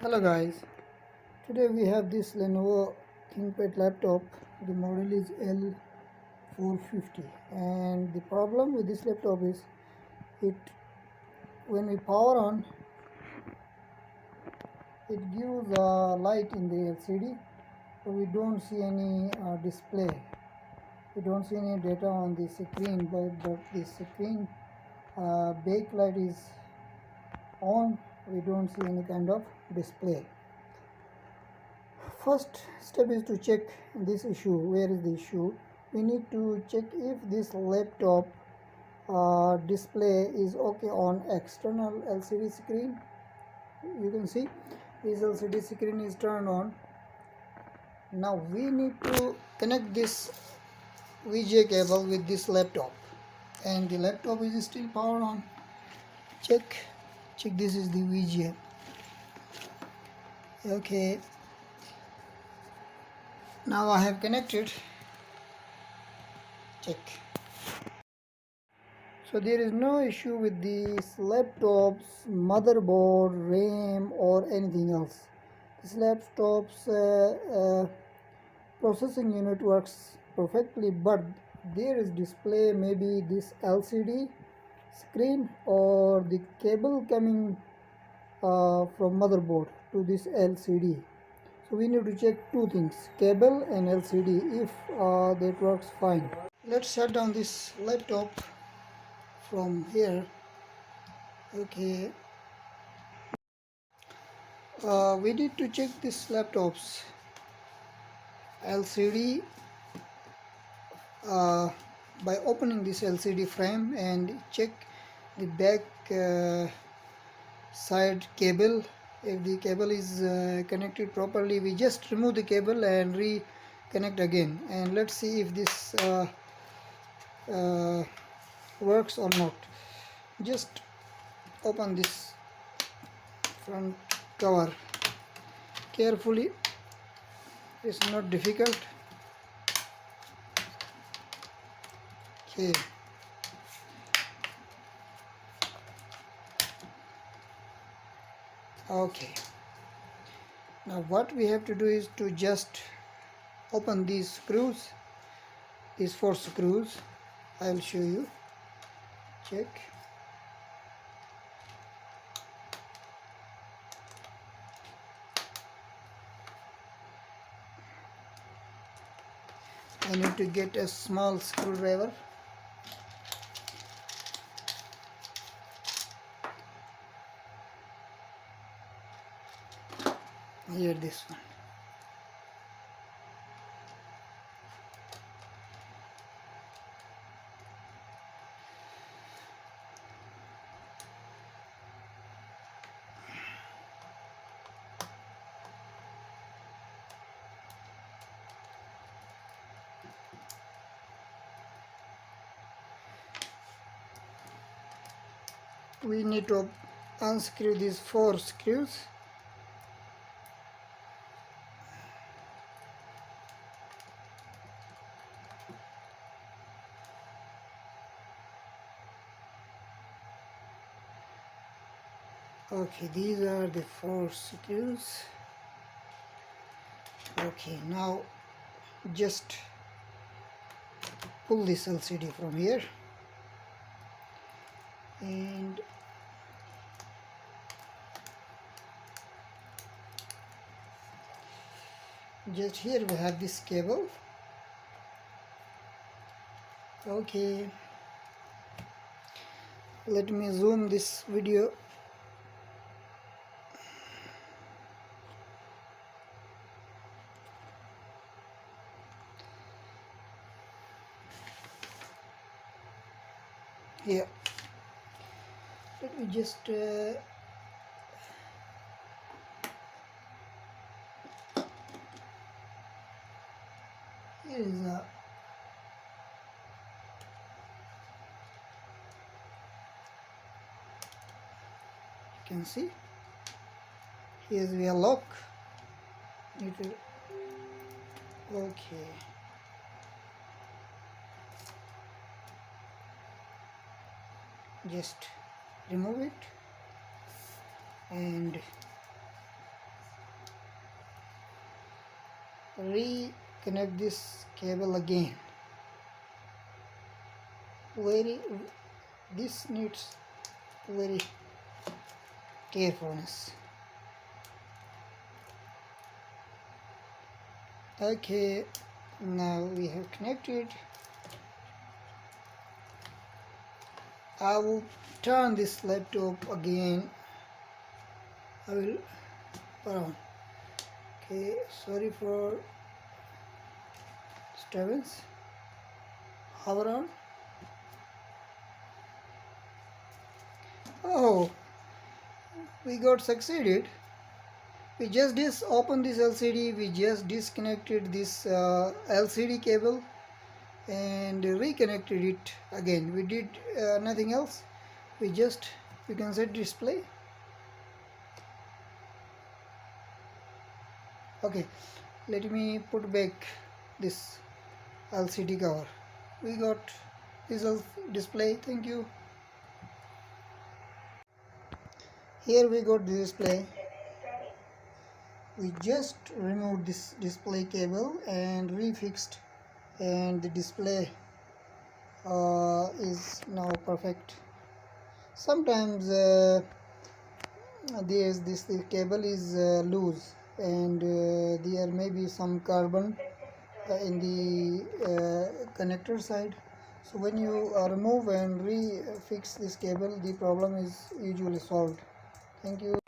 Hello guys, today we have this Lenovo ThinkPad laptop. The model is L450 and the problem with this laptop is it when we power on it gives a light in the LCD, but we don't see any display. We don't see any data on the screen, but the screen backlight is on. We don't see any kind of display. First step is to check this issue. Where is the issue? We need to check if this laptop display is okay on external LCD screen. You can see this LCD screen is turned on. Now we need to connect this VGA cable with this laptop, and the laptop is still powered on. Check this is the VGA. Okay, now I have connected. Check. So there is no issue with this laptop's motherboard, RAM or anything else. This laptop's processing unit works perfectly, but there is display, maybe this LCD screen or the cable coming from motherboard to this LCD. So we need to check two things, cable and LCD, if that works fine. Let's shut down this laptop from here. Okay, we need to check this laptop's LCD by opening this LCD frame and check the back side cable. If the cable is connected properly, we just remove the cable and reconnect again, and let's see if this works or not. Just open this front cover carefully. It's not difficult. Okay, now what we have to do is to just open these screws, these 4 screws. I'll show you. Check. I need to get a small screwdriver. Here, this one. We need to unscrew these 4 screws. Okay, these are the 4 screws. Okay, now just pull this LCD from here, and just here we have this cable. Okay, let me zoom this video. Here, let me just here is a you can see here we are lock. Need to, okay, just remove it and reconnect this cable again. This needs very carefulness. Okay, now we have connected. I will turn this laptop again. I will put on. Okay, sorry for disturbance. Hover on. Oh, we got succeeded. We just opened this LCD. We just disconnected this LCD cable and reconnected it again. We did nothing else. We can set display. Okay, let me put back this LCD cover. We got this display. Thank you. Here we got the display. We just removed this display cable and refixed, and the display is now perfect. Sometimes this cable is loose, and there may be some carbon in the connector side. So when you remove and refix this cable, the problem is usually solved. Thank you.